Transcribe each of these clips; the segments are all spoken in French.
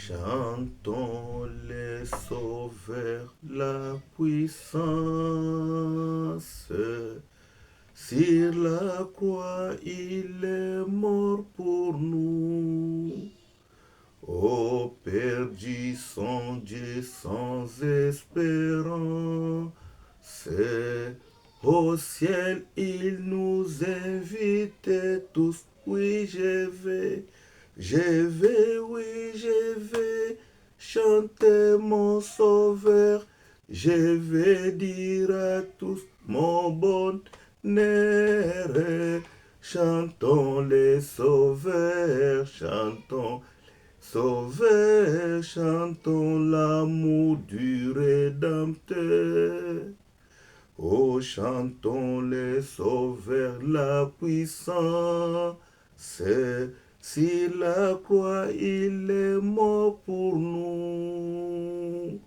Chantons les sauveurs la puissance. Sur la croix, il est mort pour nous. Ô perdu sans Dieu, sans espérance, au ciel il nous invite tous. Oui, oui, je vais chanter mon sauveur. Je vais dire à tous mon bonheur. Chantons les sauveurs, chantons sauveurs, chantons l'amour du Rédempteur. Oh, chantons les sauveurs, la puissance. Si la croix, il est mort pour nous.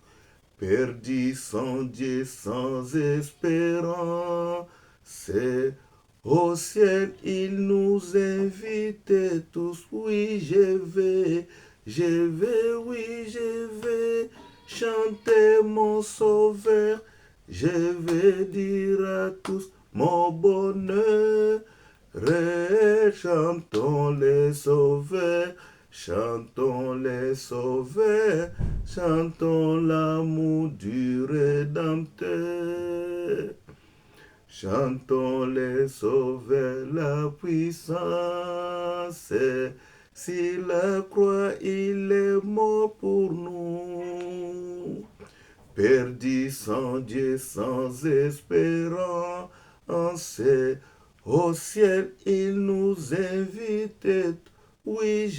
Perdu sans Dieu, sans espérance. Au ciel, il nous invite tous. Oui, oui, je vais chanter mon sauveur. Je vais dire à tous mon bonheur. Chantons les sauveurs, chantons les sauveurs, chantons l'amour du Rédempteur. Chantons les sauveurs, la puissance. Si la croix, il est mort pour nous. Perdu sans Dieu, sans espérance, au ciel, il nous invite. Oui,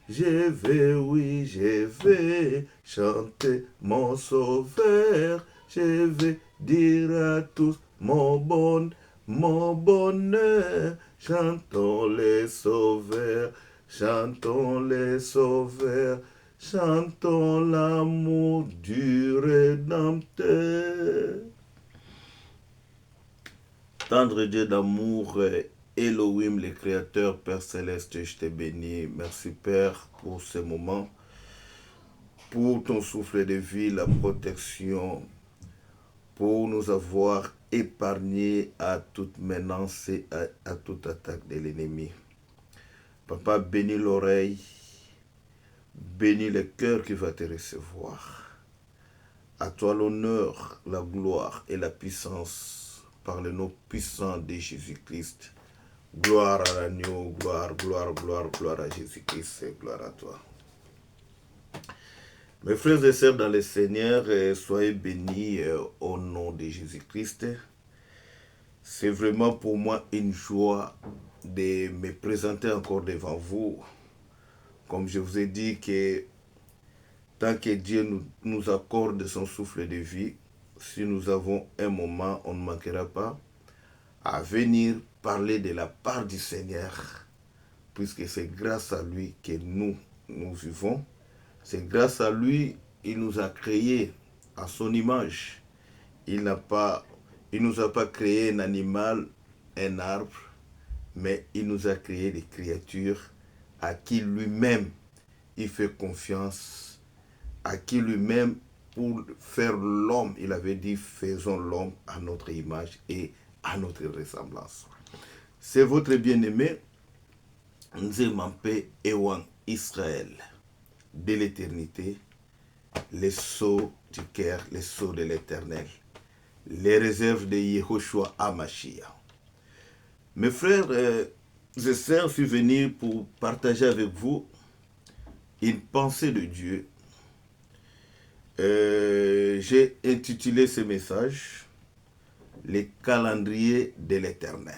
oui, je vais chanter mon sauveur. Je vais dire à tous mon bonheur. Chantons les sauveurs, chantons les sauveurs. Chantons l'amour du Rédempteur. Tendre Dieu d'amour, Elohim, le Créateur, Père Céleste, je te bénis. Merci Père pour ce moment, pour ton souffle de vie, la protection, pour nous avoir épargnés à toute menace et à toute attaque de l'ennemi. Papa, bénis l'oreille, bénis le cœur qui va te recevoir. À toi l'honneur, la gloire et la puissance par le nom puissant de Jésus-Christ. Gloire à l'agneau, gloire, gloire, gloire, gloire à Jésus-Christ et gloire à toi. Mes frères et sœurs dans le Seigneur, soyez bénis au nom de Jésus-Christ. C'est vraiment pour moi une joie de me présenter encore devant vous. Comme je vous ai dit que tant que Dieu nous accorde son souffle de vie, si nous avons un moment, on ne manquera pas à venir parler de la part du Seigneur, puisque c'est grâce à lui que nous vivons. C'est grâce à lui, il nous a créés à son image. Il nous a pas créé un animal, un arbre, mais il nous a créé des créatures à qui lui-même il fait confiance, à qui lui-même, pour faire l'homme, il avait dit, faisons l'homme à notre image et à notre ressemblance. C'est votre bien-aimé, Nzemampe Ewan Israël, de l'éternité, les sceaux du cœur, les sceaux de l'éternel, les réserves de Yehoshua Hamashiach. Mes frères et sœurs, je suis venu pour partager avec vous une pensée de Dieu. J'ai intitulé ce message « Les calendriers de l'Éternel ».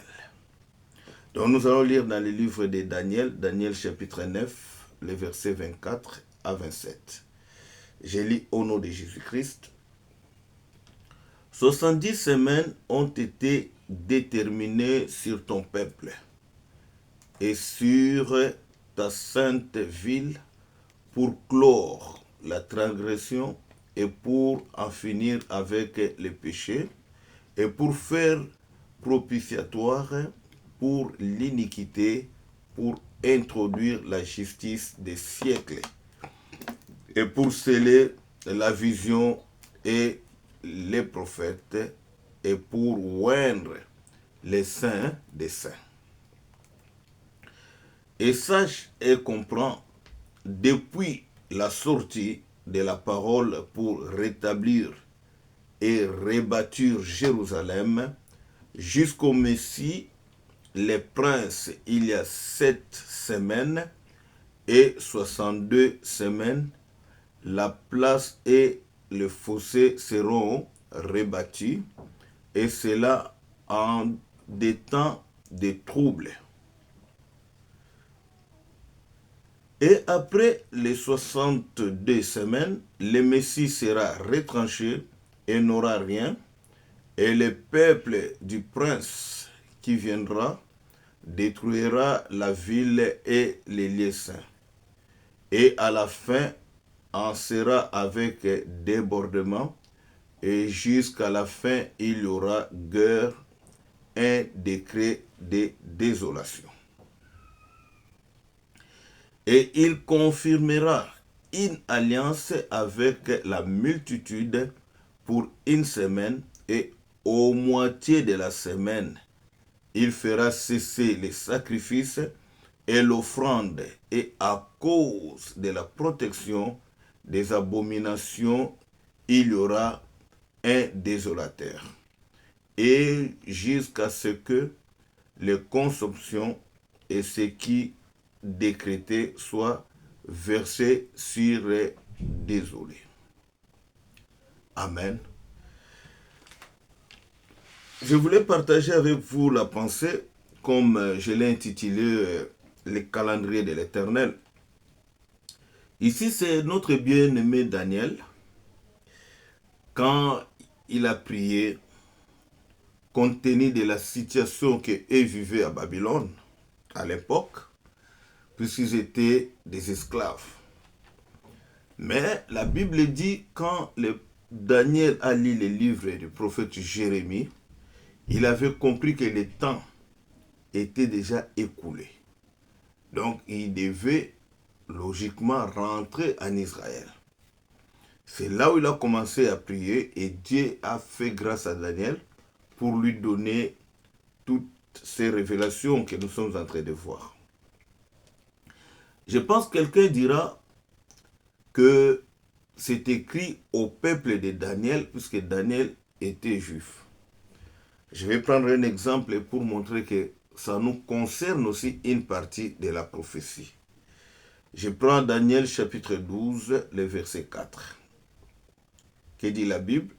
Donc nous allons lire dans le livre de Daniel, Daniel chapitre 9, les versets 24 à 27. Je lis au nom de Jésus-Christ. 70 semaines ont été déterminées sur ton peuple et sur ta sainte ville pour clore la transgression et pour en finir avec les péchés et pour faire propitiatoire pour l'iniquité, pour introduire la justice des siècles et pour sceller la vision et les prophètes, et pour oindre les saints des saints. Et sache et comprends, depuis la sortie de la parole pour rétablir et rebâtir Jérusalem, jusqu'au Messie, les princes, il y a 7 semaines et 62 semaines, la place et le fossé seront rebâtis, et cela en des temps de troubles. Et après les 62 semaines, le Messie sera retranché et n'aura rien, et le peuple du prince qui viendra détruira la ville et les lieux saints. Et à la fin, en sera avec débordement, et jusqu'à la fin, il y aura guerre, un décret de désolation. Et il confirmera une alliance avec la multitude pour une semaine, et au moitié de la semaine, il fera cesser les sacrifices et l'offrande, et à cause de la protection des abominations, il y aura un désolateur. Et jusqu'à ce que les consomptions et ce qui décrété soient versés sur les désolés. Amen. Je voulais partager avec vous la pensée, comme je l'ai intitulé le calendrier de l'Éternel. Ici, c'est notre bien-aimé Daniel, quand il a prié, compte tenu de la situation qu'eux vivaient à Babylone à l'époque, puisqu'ils étaient des esclaves. Mais la Bible dit, quand Daniel a lu les livres du prophète Jérémie, il avait compris que le temps était déjà écoulé. Donc, il devait logiquement rentrer en Israël. C'est là où il a commencé à prier, et Dieu a fait grâce à Daniel pour lui donner toutes ces révélations que nous sommes en train de voir. Je pense que quelqu'un dira que c'est écrit au peuple de Daniel, puisque Daniel était juif. Je vais prendre un exemple pour montrer que ça nous concerne aussi une partie de la prophétie. Je prends Daniel chapitre 12, le verset 4. Que dit la Bible?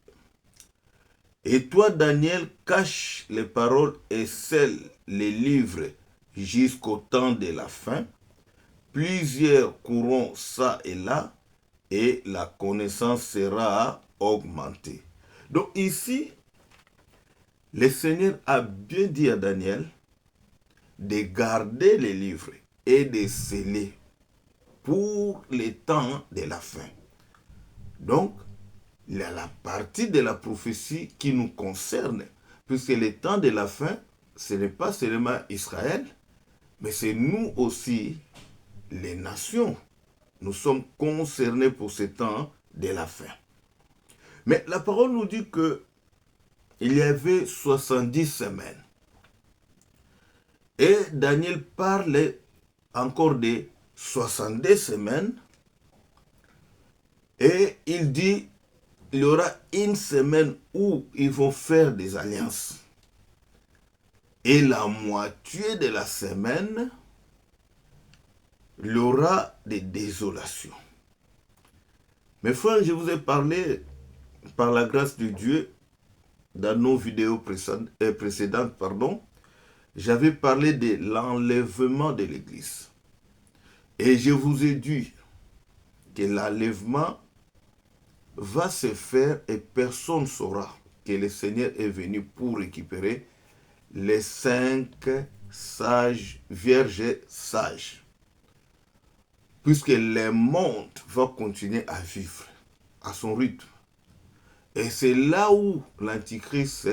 Et toi, Daniel, cache les paroles et scelle les livres jusqu'au temps de la fin. Plusieurs courront ça et là, et la connaissance sera augmentée. Donc ici, le Seigneur a bien dit à Daniel de garder les livres et de sceller pour les temps de la fin. Donc, il y a la partie de la prophétie qui nous concerne, puisque les temps de la fin, ce n'est pas seulement Israël, mais c'est nous aussi, les nations. Nous sommes concernés pour ce temps de la fin. Mais la parole nous dit que il y avait 70 semaines. Et Daniel parle encore de 62 semaines. Et il dit, il y aura une semaine où ils vont faire des alliances. Et la moitié de la semaine, il y aura des désolations. Mes frères, je vous ai parlé, par la grâce de Dieu, dans nos vidéos précédentes, j'avais parlé de l'enlèvement de l'Église. Et je vous ai dit que l'enlèvement va se faire et personne ne saura que le Seigneur est venu pour récupérer les 5 sages, vierges sages. Puisque le monde va continuer à vivre à son rythme. Et c'est là où l'Antichrist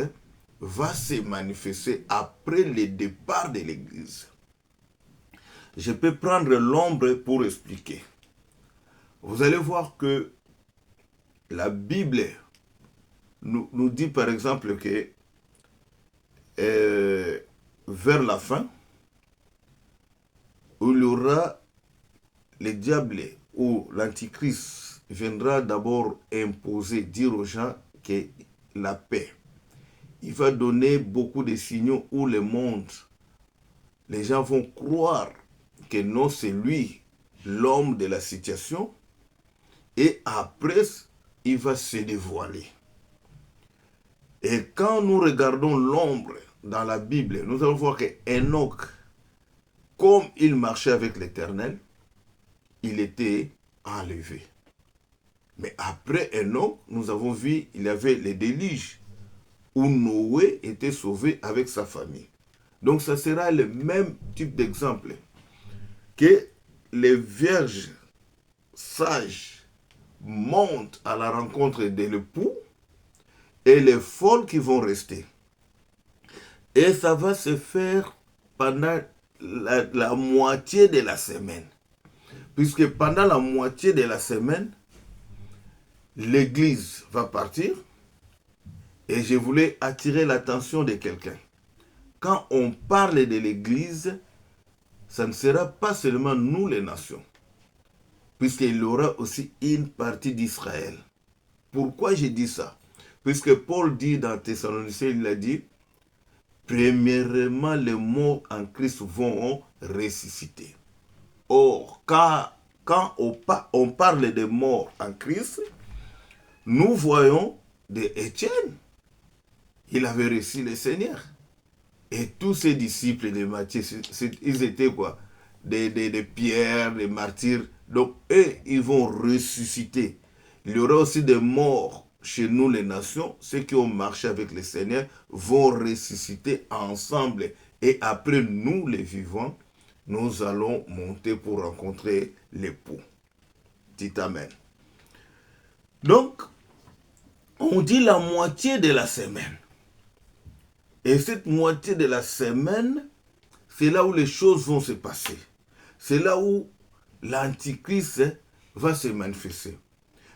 va se manifester après le départ de l'Église. Je peux prendre l'ombre pour expliquer. vous allez voir que la Bible nous dit par exemple que vers la fin, où il y aura le diable ou l'antichrist viendra d'abord imposer, dire aux gens que la paix. Il va donner beaucoup de signaux où le monde, les gens vont croire que non, c'est lui, l'homme de la situation, et après, il va se dévoiler. Et quand nous regardons l'ombre dans la Bible, nous allons voir que Enoch, comme il marchait avec l'Éternel, il était enlevé. Mais après Enoch, nous avons vu, il y avait les déluges, où Noé était sauvé avec sa famille. Donc ça sera le même type d'exemple que les vierges sages montent à la rencontre de l'époux et les folles qui vont rester. Et ça va se faire pendant la moitié de la semaine. Puisque pendant la moitié de la semaine, l'église va partir. Et je voulais attirer l'attention de quelqu'un. Quand on parle de l'église, ça ne sera pas seulement nous les nations. Puisqu'il y aura aussi une partie d'Israël. Pourquoi j'ai dit ça? Puisque Paul dit dans Thessaloniciens, il a dit, premièrement, les morts en Christ vont ressusciter. Or, quand on parle de morts en Christ, nous voyons d'Étienne. Il avait reçu le Seigneur. Et tous ses disciples de Matthieu, ils étaient quoi? Des pierres, des martyrs. Donc, eux, ils vont ressusciter. Il y aura aussi des morts chez nous, les nations. Ceux qui ont marché avec le Seigneur vont ressusciter ensemble. Et après, nous, les vivants, nous allons monter pour rencontrer l'époux. Dit Amen. Donc, on dit la moitié de la semaine. Et cette moitié de la semaine, c'est là où les choses vont se passer. C'est là où l'Antichrist va se manifester.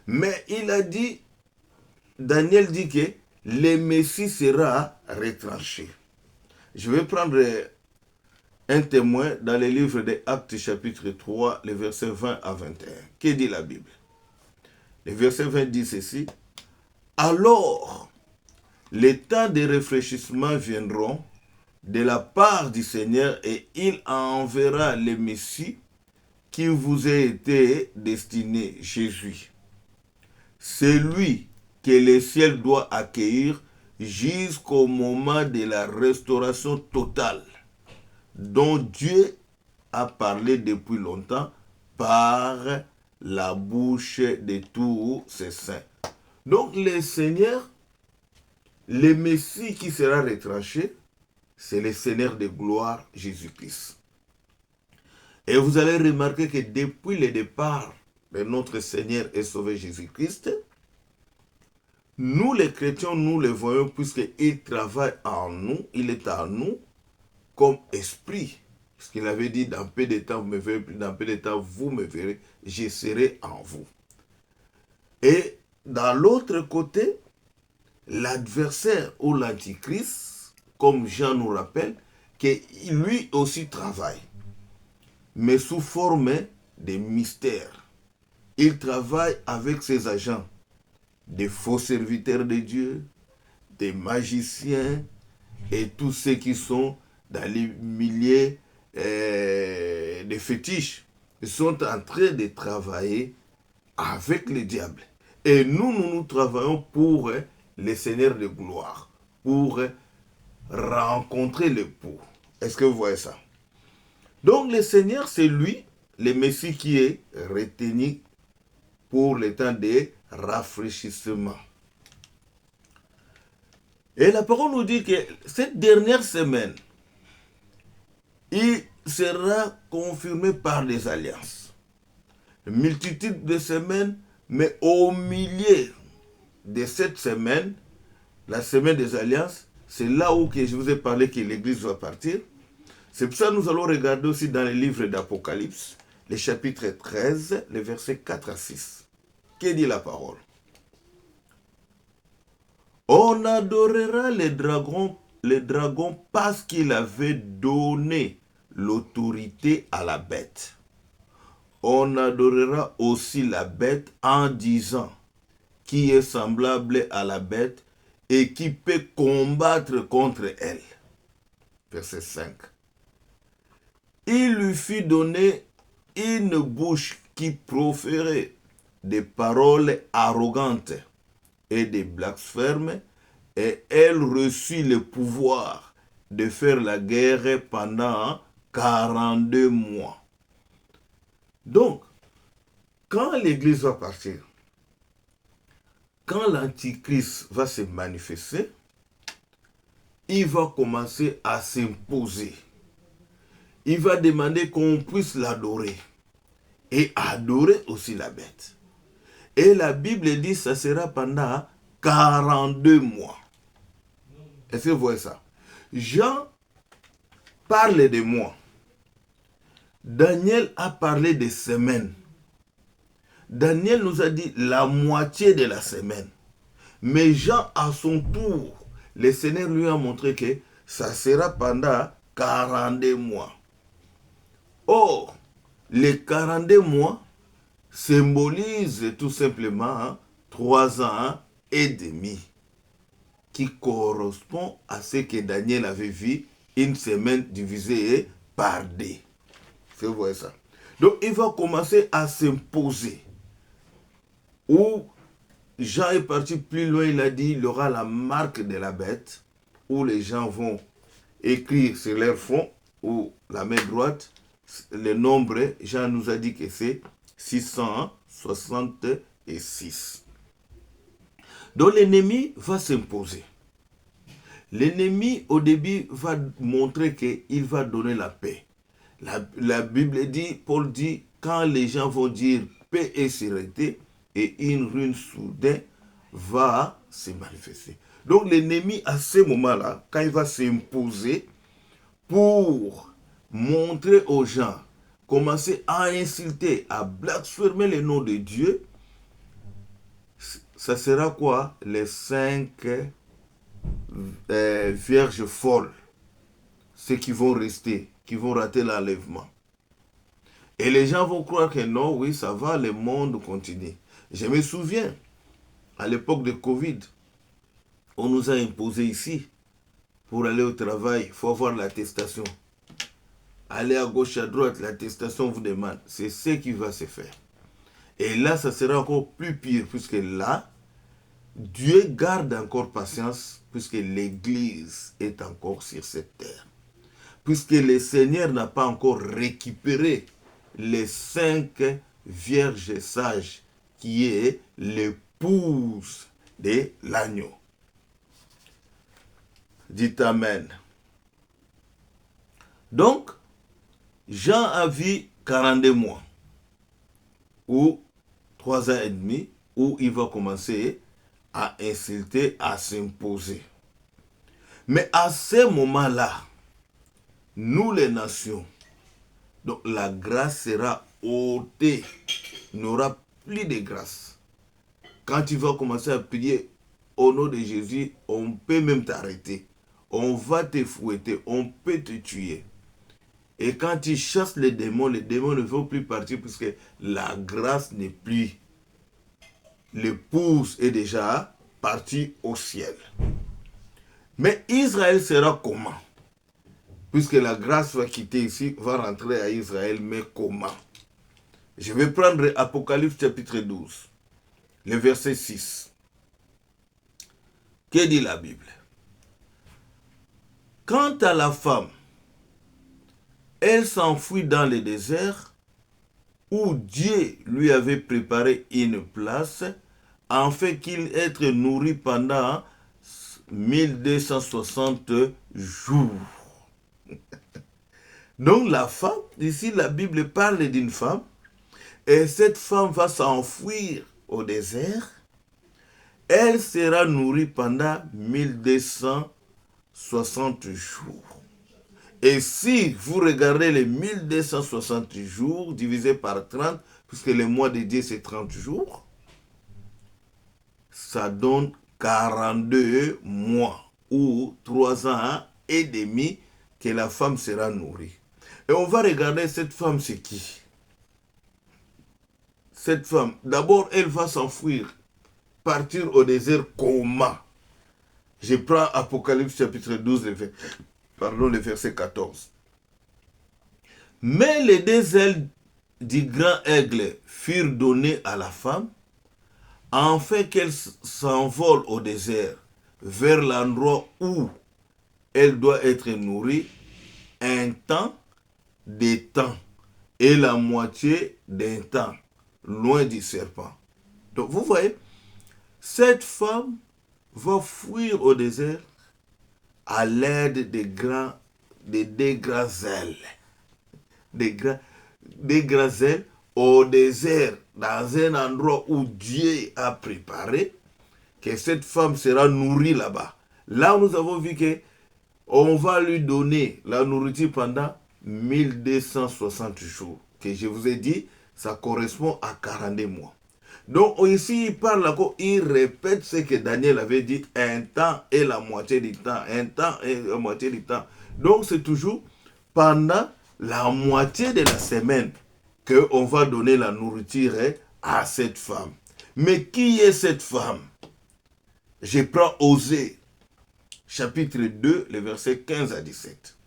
Mais il a dit, Daniel dit que le Messie sera retranché. Je vais prendre un témoin dans le livre des Actes chapitre 3, les versets 20 à 21. Que dit la Bible? Le verset 20 dit ceci. Alors, les temps de réfléchissement viendront de la part du Seigneur et il enverra le Messie qui vous a été destiné, Jésus. C'est lui que le ciel doit accueillir jusqu'au moment de la restauration totale dont Dieu a parlé depuis longtemps par la bouche de tous ses saints. Donc le Seigneur, le Messie qui sera retranché, c'est le Seigneur de gloire, Jésus-Christ. Et vous allez remarquer que depuis le départ de notre Seigneur et Sauveur Jésus-Christ, nous les chrétiens, nous le voyons puisqu'il travaille en nous, il est en nous comme esprit. Parce qu'il avait dit, dans peu de temps, vous me verrez, dans peu de temps, vous me verrez, je serai en vous. Et dans l'autre côté, l'adversaire ou l'antichrist, comme Jean nous rappelle, que lui aussi travaille, mais sous forme de mystère. Il travaille avec ses agents, des faux serviteurs de Dieu, des magiciens et tous ceux qui sont dans les milliers de fétiches. Ils sont en train de travailler avec le diable. Et nous travaillons pour le Seigneur de gloire, pour rencontrer l'époux. Est-ce que vous voyez ça? Donc le Seigneur, c'est lui, le Messie qui est retenu pour le temps de rafraîchissement. Et la parole nous dit que cette dernière semaine, il sera confirmé par des alliances. Une multitude de semaines, mais au milieu de cette semaine, la semaine des alliances, c'est là où que je vous ai parlé que l'Église va partir. C'est pour ça que nous allons regarder aussi dans les livres d'Apocalypse. le chapitre 13, les versets 4 à 6. Que dit la parole? On adorera les dragons parce qu'il avait donné l'autorité à la bête. On adorera aussi la bête en disant qui est semblable à la bête et qui peut combattre contre elle. Verset 5. Il lui fit donner une bouche qui proférait des paroles arrogantes et des blasphèmes, et elle reçut le pouvoir de faire la guerre pendant 42 mois. Donc, quand l'Église va partir, quand l'Antichrist va se manifester, il va commencer à s'imposer. Il va demander qu'on puisse l'adorer et adorer aussi la bête. Et la Bible dit que ça sera pendant 42 mois. Est-ce que vous voyez ça? Jean parle de mois. Daniel a parlé de semaines. Daniel nous a dit la moitié de la semaine. Mais Jean, à son tour, le Seigneur lui a montré que ça sera pendant 42 mois. Or, les 42 mois symbolisent tout simplement 3 ans et demi, qui correspond à ce que Daniel avait vu, une semaine divisée par 2. Vous voyez ça? Donc, il va commencer à s'imposer. Où Jean est parti plus loin, il a dit il y aura la marque de la bête, où les gens vont écrire sur leur front, ou la main droite, le nombre. Jean nous a dit que c'est 666. Donc l'ennemi va s'imposer. L'ennemi au début va montrer qu'il va donner la paix. La Bible dit, Paul dit, quand les gens vont dire paix et sérénité, et une ruine soudaine va se manifester. Donc l'ennemi à ce moment-là, quand il va s'imposer pour montrer aux gens, commencer à insulter, à blasphémer le nom de Dieu, ça sera quoi? Les 5 vierges folles, ceux qui vont rester, qui vont rater l'enlèvement. Et les gens vont croire que non, oui, ça va, le monde continue. Je me souviens, à l'époque de Covid, on nous a imposé ici, pour aller au travail, il faut avoir l'attestation. Aller à gauche, à droite, l'attestation vous demande. C'est ce qui va se faire. Et là, ça sera encore plus pire, puisque là, Dieu garde encore patience, puisque l'Église est encore sur cette terre. Puisque le Seigneur n'a pas encore récupéré les 5 vierges sages, qui est l'épouse de l'agneau. Dites Amen. Donc, Jean a vu 42 mois, ou 3 ans et demi, où il va commencer à insulter, à s'imposer. Mais à ce moment-là, nous les nations, donc la grâce sera ôtée. Il n'y aura plus de grâce. Quand tu vas commencer à prier au nom de Jésus, on peut même t'arrêter. On va te fouetter, on peut te tuer. Et quand tu chasses les démons ne vont plus partir puisque la grâce n'est plus. L'épouse est déjà partie au ciel. Mais Israël sera comment? Puisque la grâce va quitter ici, va rentrer à Israël, mais comment? Je vais prendre Apocalypse chapitre 12, le verset 6. Que dit la Bible? Quant à la femme, elle s'enfuit dans le désert où Dieu lui avait préparé une place afin qu'il soit nourri pendant 1260 jours. Donc la femme, ici la Bible parle d'une femme, et cette femme va s'enfuir au désert. Elle sera nourrie pendant 1260 jours. Et si vous regardez les 1260 jours divisé par 30, puisque le mois de Dieu c'est 30 jours, ça donne 42 mois ou 3 ans et demi que la femme sera nourrie. Et on va regarder cette femme, c'est qui? Cette femme, d'abord, elle va s'enfuir, partir au désert comment? Je prends Apocalypse chapitre 12, le verset 14. Mais les deux ailes du grand aigle furent données à la femme, afin qu'elle s'envole au désert, vers l'endroit où elle doit être nourrie, un temps, des temps, et la moitié d'un temps, loin du serpent. Donc vous voyez, cette femme va fuir au désert à l'aide des grands ailes. Des grands ailes au désert, dans un endroit où Dieu a préparé, que cette femme sera nourrie là-bas. Là, nous avons vu que on va lui donner la nourriture pendant 1260 jours. Que je vous ai dit, ça correspond à 42 mois. Donc ici, il parle encore, il répète ce que Daniel avait dit, un temps et la moitié du temps, un temps et la moitié du temps. Donc c'est toujours pendant la moitié de la semaine qu'on va donner la nourriture à cette femme. Mais qui est cette femme? Je prends Osée, chapitre 2, les versets 15 à 17.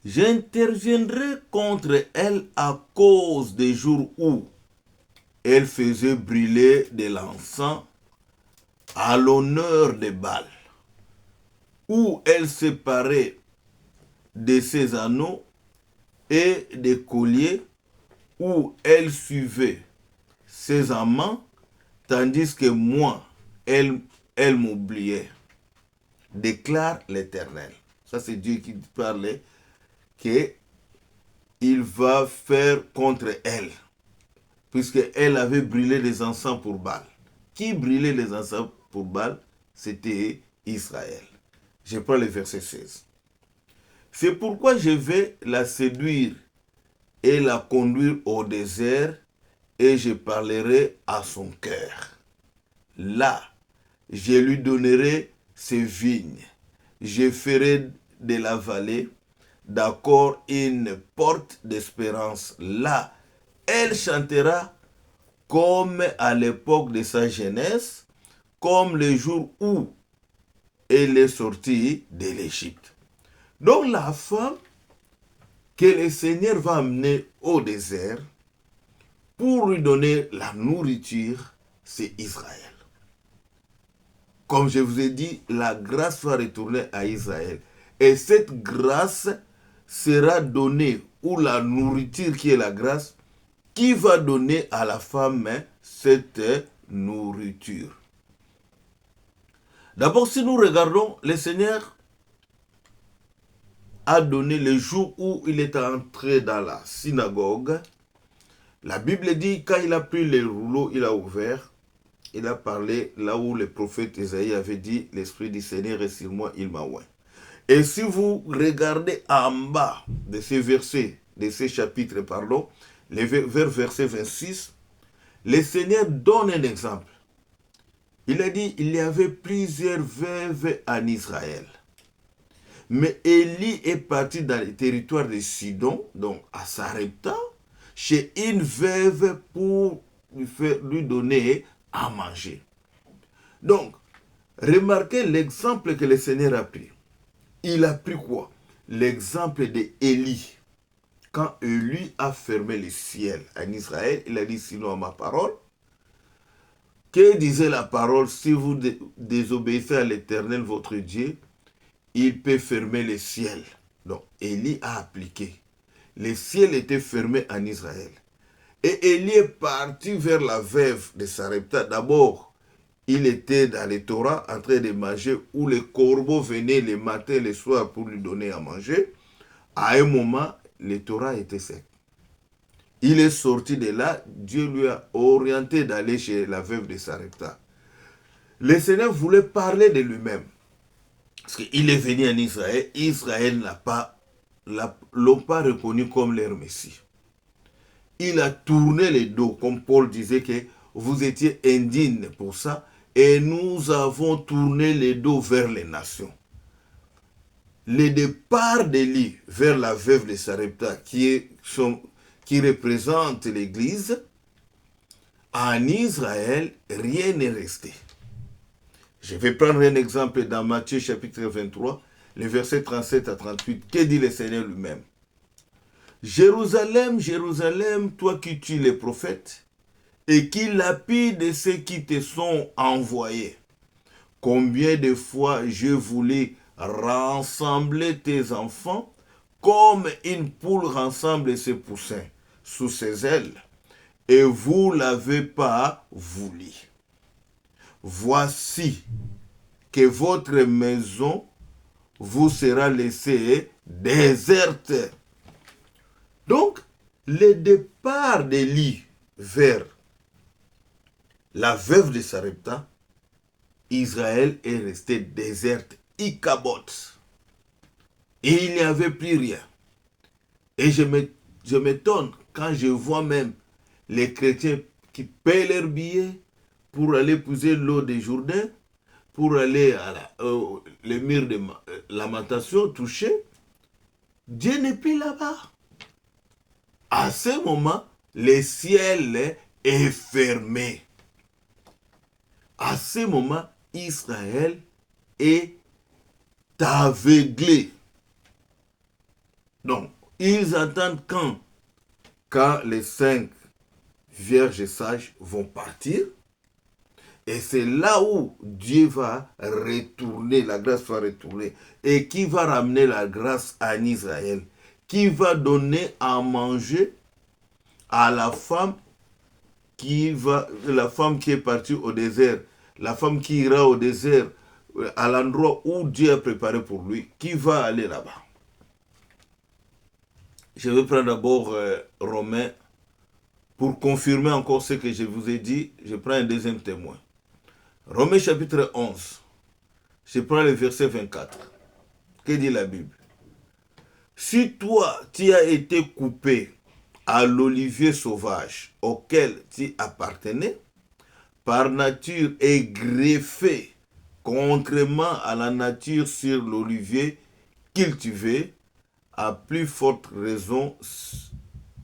J'interviendrai contre elle à cause des jours où elle faisait brûler de l'encens à l'honneur de Baal, où elle séparait de ses anneaux et des colliers, où elle suivait ses amants, tandis que moi, elle m'oubliait, déclare l'Éternel. Ça, c'est Dieu qui parlait qu'il va faire contre elle, puisqu'elle avait brûlé les encens pour Baal. Qui brûlait les encens pour Baal? C'était Israël. Je prends le verset 16. C'est pourquoi je vais la séduire et la conduire au désert, et je parlerai à son cœur. Là, je lui donnerai ses vignes. Je ferai de la vallée, d'accord, une porte d'espérance. Là, elle chantera comme à l'époque de sa jeunesse, comme le jour où elle est sortie de l'Égypte. Donc la femme que le Seigneur va amener au désert pour lui donner la nourriture, c'est Israël. Comme je vous ai dit, la grâce va retourner à Israël. Et cette grâce sera donnée, ou la nourriture qui est la grâce, qui va donner à la femme cette nourriture. D'abord, si nous regardons, le Seigneur a donné le jour où il est entré dans la synagogue. La Bible dit, quand il a pris le rouleau, il a ouvert, il a parlé là où le prophète Isaïe avait dit, l'Esprit du Seigneur est sur moi, il m'a oint. Et si vous regardez en bas de ces versets, de ces chapitres, pardon, vers verset 26, le Seigneur donne un exemple. Il a dit, il y avait plusieurs veuves en Israël. Mais Élie est parti dans le territoire de Sidon, donc à Sarepta, chez une veuve pour lui donner à manger. Donc, remarquez l'exemple que le Seigneur a pris. Il a pris quoi? L'exemple d'Élie. Quand Élie a fermé le ciel en Israël, il a dit sinon à ma parole. Que disait la parole? Si vous désobéissez à l'Éternel votre Dieu, il peut fermer le ciel. Donc, Élie a appliqué. Le ciel était fermé en Israël. Et Élie est parti vers la veuve de Sarepta. D'abord, il était dans le Torah en train de manger, où les corbeaux venaient le matin et le soir pour lui donner à manger. À un moment, le Torah était sec. Il est sorti de là, Dieu lui a orienté d'aller chez la veuve de Sarepta. Le Seigneur voulait parler de lui-même. Parce qu'il est venu en Israël, Israël l'ont pas reconnu comme leur Messie. Il a tourné le dos, comme Paul disait que vous étiez indignes pour ça, et nous avons tourné le dos vers les nations. Le départ d'Élie vers la veuve de Sarepta, qui représente l'Église, en Israël, rien n'est resté. Je vais prendre un exemple dans Matthieu chapitre 23, les versets 37 à 38. Que dit le Seigneur lui-même? Jérusalem, Jérusalem, toi qui tues les prophètes et qui lapides ceux qui te sont envoyés. Combien de fois je voulais rassembler tes enfants comme une poule rassemble ses poussins sous ses ailes, et vous ne l'avez pas voulu. Voici que votre maison vous sera laissée déserte. Donc, le départ d'Élie vers la veuve de Sarepta, Israël est resté déserte, Icabod. Et il n'y avait plus rien. Et je m'étonne quand je vois même les chrétiens qui paient leurs billets pour aller épouser l'eau des Jourdain, pour aller à les murs de lamentation, toucher. Dieu n'est plus là-bas. À ce moment, le ciel est fermé. À ce moment, Israël est aveuglé. Donc, ils attendent quand les 5 vierges sages vont partir. Et c'est là où Dieu va retourner, la grâce va retourner. Et qui va ramener la grâce en Israël? Qui va donner à manger à la femme qui est partie au désert, la femme qui ira au désert, à l'endroit où Dieu a préparé pour lui, qui va aller là-bas? Je vais prendre d'abord Romains pour confirmer encore ce que je vous ai dit. Je prends un deuxième témoin. Romains chapitre 11. Je prends le verset 24. Que dit la Bible? Si toi, tu as été coupé à l'olivier sauvage auquel tu appartenais, par nature et greffé contrairement à la nature sur l'olivier cultivé, à plus forte raison,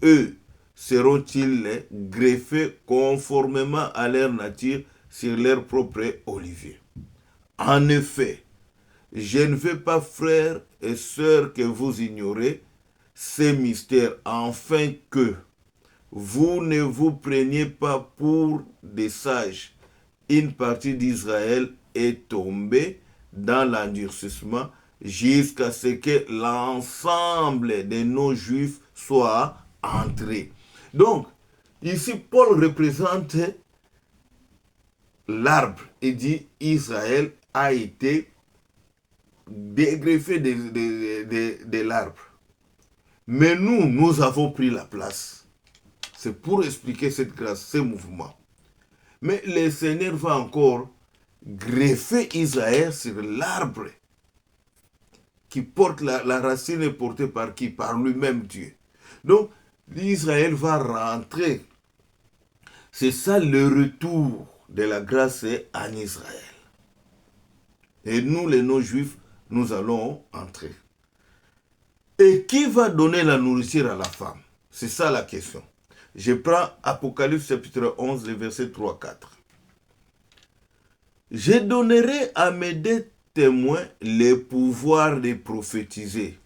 eux seront-ils greffés conformément à leur nature sur leur propre olivier. En effet, je ne veux pas, frères et sœurs, que vous ignorez ces mystères, afin que vous ne vous preniez pas pour des sages. Une partie d'Israël est tombée dans l'endurcissement jusqu'à ce que l'ensemble de nos juifs soit entré. Donc, ici, Paul représente l'arbre et dit Israël a été dégreffé de l'arbre. Mais nous avons pris la place. C'est pour expliquer cette grâce, ce mouvement. Mais le Seigneur va encore greffer Israël sur l'arbre qui porte la racine est portée par qui? Par lui-même Dieu. Donc, l'Israël va rentrer. C'est ça le retour de la grâce en Israël. Et nous, les non-juifs, nous allons entrer. Et qui va donner la nourriture à la femme? C'est ça la question. Je prends Apocalypse chapitre 11, les versets 3-4. Je donnerai à mes deux témoins le pouvoir de prophétiser,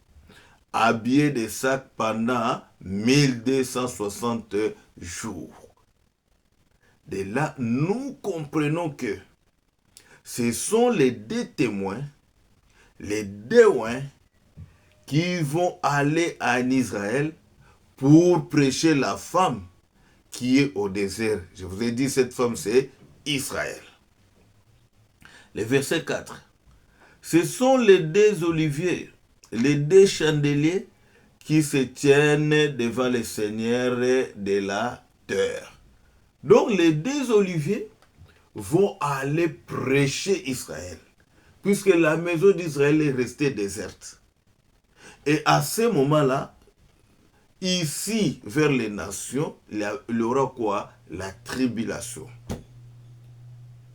habillés de sacs pendant 1260 jours. De là, nous comprenons que ce sont les deux témoins, les deux qui vont aller en Israël pour prêcher la femme qui est au désert. Je vous ai dit, cette femme, c'est Israël. Le verset 4. Ce sont les deux oliviers, les deux chandeliers qui se tiennent devant le Seigneur de la terre. Donc les deux oliviers vont aller prêcher Israël. puisque la maison d'Israël est restée déserte. Et à ce moment-là, ici, vers les nations, il y aura quoi? La tribulation.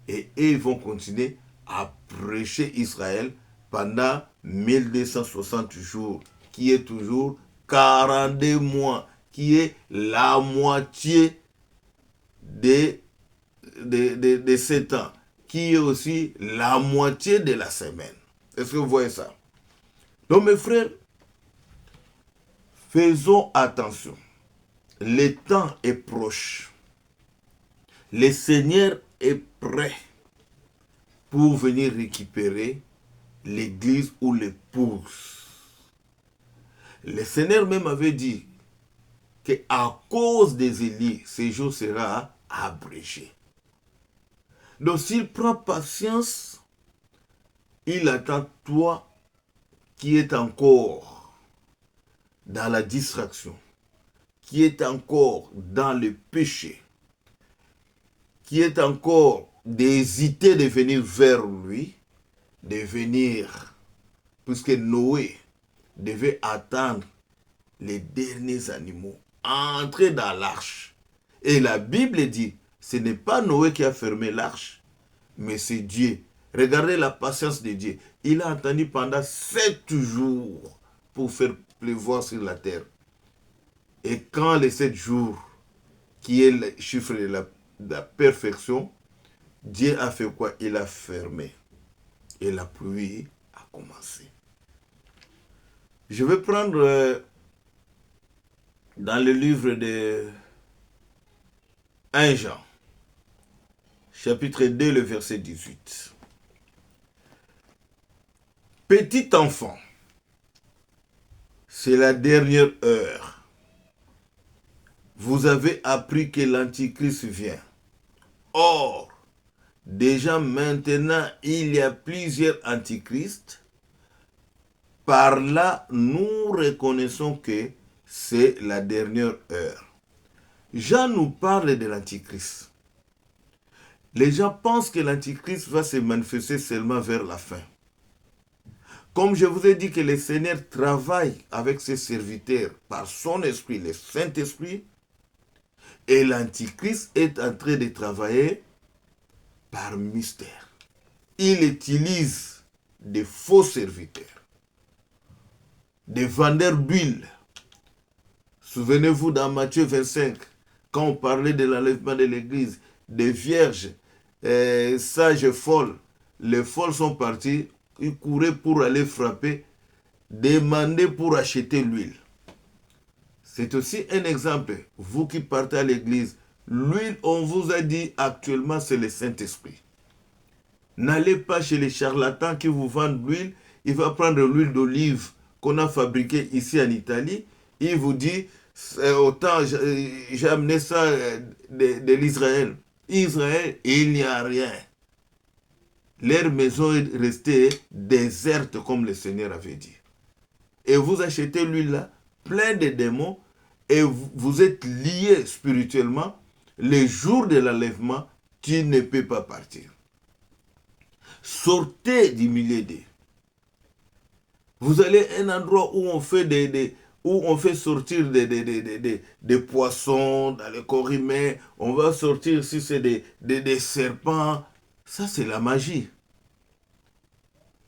Et ils vont continuer à prêcher Israël pendant 1260 jours, qui est toujours 42 mois, qui est la moitié de 7 ans, qui est aussi la moitié de la semaine. Est-ce que vous voyez ça? Donc mes frères, faisons attention. Le temps est proche. Le Seigneur est prêt pour venir récupérer l'église ou l'épouse. Le Seigneur même avait dit qu'à cause des Élis, ce jour sera abrégé. Donc s'il prend patience, il attend toi qui es encore dans la distraction, qui est encore dans le péché, qui est encore d'hésiter de venir vers lui, de venir, puisque Noé devait attendre les derniers animaux, entrer dans l'arche. Et la Bible dit, ce n'est pas Noé qui a fermé l'arche, mais c'est Dieu. Regardez la patience de Dieu. Il a attendu pendant 7 jours pour faire pleuvoir sur la terre. Et quand les 7 jours, qui est le chiffre de la perfection, Dieu a fait quoi? Il a fermé. Et la pluie a commencé. Je vais prendre dans le livre de 1 Jean, chapitre 2, le verset 18. Petit enfant, c'est la dernière heure. Vous avez appris que l'Antichrist vient. Or, déjà maintenant, il y a plusieurs antichrists. Par là, nous reconnaissons que c'est la dernière heure. Jean nous parle de l'Antichrist. Les gens pensent que l'Antichrist va se manifester seulement vers la fin. Comme je vous ai dit que le Seigneur travaille avec ses serviteurs par son esprit, le Saint-Esprit, et l'Antichrist est en train de travailler par mystère. Il utilise des faux serviteurs, des vendeurs d'huile. Souvenez-vous dans Matthieu 25, quand on parlait de l'enlèvement de l'église, des vierges sages et folles. Les folles sont parties, ils couraient pour aller frapper, demander pour acheter l'huile. C'est aussi un exemple. Vous qui partez à l'église, l'huile, on vous a dit actuellement, c'est le Saint-Esprit. N'allez pas chez les charlatans qui vous vendent l'huile. Il va prendre l'huile d'olive qu'on a fabriquée ici en Italie. Il vous dit, autant j'ai amené ça de l'Israël. Israël, il n'y a rien. Leur maison est restée déserte comme le Seigneur avait dit. Et vous achetez l'huile là, plein de démons, et vous êtes liés spirituellement. Le jour de l'enlèvement, tu ne peux pas partir. Sortez du milieu d'eux. Vous allez à un endroit où on fait sortir des poissons dans le corps humain. On va sortir si c'est des serpents. Ça, c'est la magie.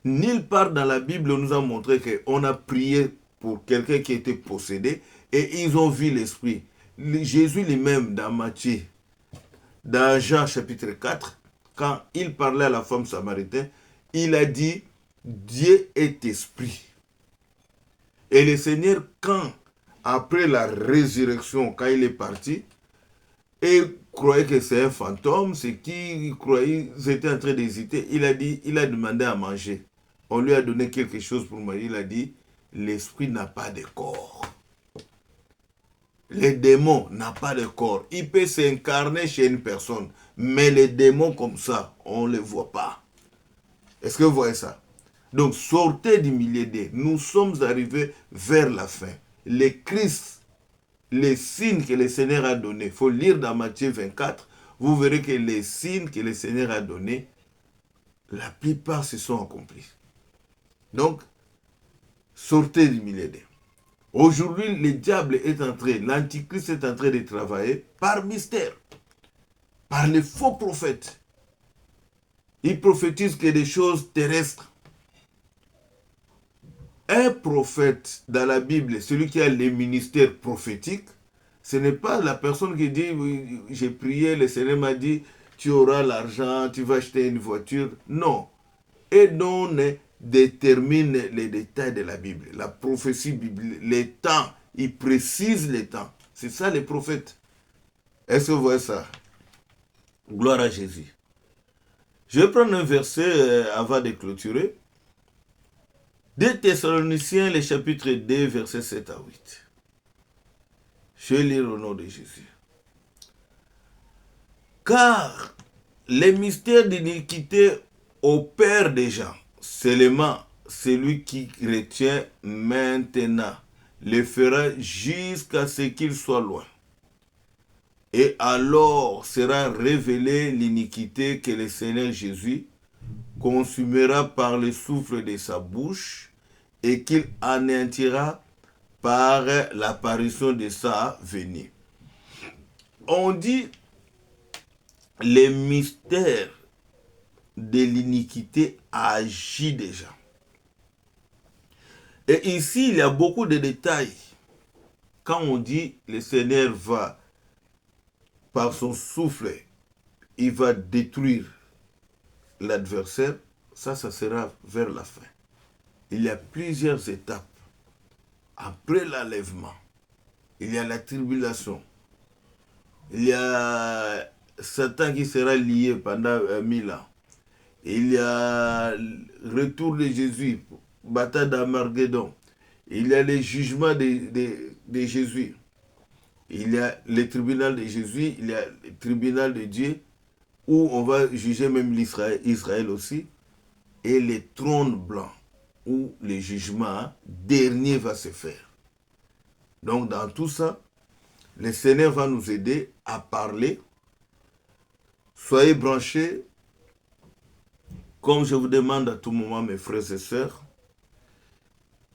Nulle part dans la Bible, on nous a montré qu'on a prié pour quelqu'un qui était possédé et ils ont vu l'Esprit. Jésus lui-même, dans Matthieu, dans Jean chapitre 4, quand il parlait à la femme samaritaine, il a dit, Dieu est esprit. Et le Seigneur, quand, après la résurrection, quand il est parti, et croyait que c'est un fantôme, c'est qui croyait, ils étaient en train d'hésiter, il a demandé à manger. On lui a donné quelque chose pour manger, il a dit, l'esprit n'a pas de corps. Les démons n'ont pas de corps. Il peut s'incarner chez une personne, mais les démons comme ça, on ne les voit pas. Est-ce que vous voyez ça? Donc sortez du milieu d'eux. Nous sommes arrivés vers la fin. Le Christ, les signes que le Seigneur a donnés, il faut lire dans Matthieu 24, vous verrez que les signes que le Seigneur a donnés la plupart se sont accomplis. Donc, sortez du millénaire. Aujourd'hui, le diable est en train, l'antichrist est en train de travailler par mystère, par les faux prophètes. Ils prophétisent que des choses terrestres. Un prophète dans la Bible, celui qui a les ministères prophétiques, ce n'est pas la personne qui dit « j'ai prié, le Seigneur m'a dit tu auras l'argent, tu vas acheter une voiture ». Non. Et donc, détermine les détails de la Bible. La prophétie biblique, les temps, il précise les temps. C'est ça les prophètes. Est-ce que vous voyez ça? Gloire à Jésus. Je vais prendre un verset avant de clôturer. 2 Thessaloniciens, le chapitre 2, versets 7 à 8. Je vais lire au nom de Jésus. Car les mystères d'iniquité opèrent déjà. Seulement, celui qui retient maintenant le fera jusqu'à ce qu'il soit loin. Et alors sera révélée l'iniquité que le Seigneur Jésus consumera par le souffle de sa bouche et qu'il anéantira par l'apparition de sa venue. On dit les mystères de l'iniquité agit déjà. Et ici, il y a beaucoup de détails. Quand on dit le Seigneur va, par son souffle, il va détruire l'adversaire, ça sera vers la fin. Il y a plusieurs étapes. Après l'enlèvement, il y a la tribulation. Il y a Satan qui sera lié pendant 1000 ans. Il y a le retour de Jésus, bataille d'Armageddon. Il y a le jugement de Jésus. Il y a le tribunal de Jésus, il y a le tribunal de Dieu, où on va juger même Israël aussi. Et le trône blanc, où le jugement dernier va se faire. Donc dans tout ça, le Seigneur va nous aider à parler. Soyez branchés. Comme je vous demande à tout moment, mes frères et sœurs,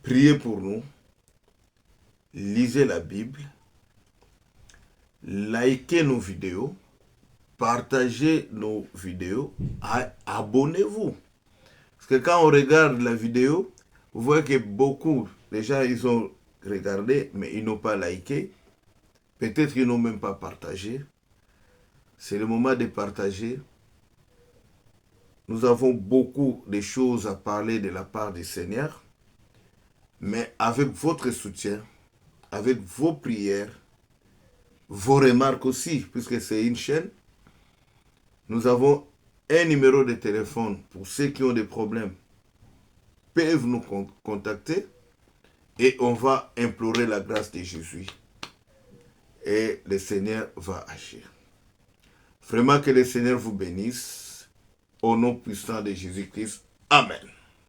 priez pour nous, lisez la Bible, likez nos vidéos, partagez nos vidéos, abonnez-vous. Parce que quand on regarde la vidéo, vous voyez que beaucoup, les gens, ils ont regardé, mais ils n'ont pas liké. Peut-être qu'ils n'ont même pas partagé. C'est le moment de partager. Nous avons beaucoup de choses à parler de la part du Seigneur, mais avec votre soutien, avec vos prières, vos remarques aussi, puisque c'est une chaîne, nous avons un numéro de téléphone pour ceux qui ont des problèmes, peuvent nous contacter et on va implorer la grâce de Jésus et le Seigneur va agir. Vraiment que le Seigneur vous bénisse. Au nom puissant de Jésus-Christ. Amen.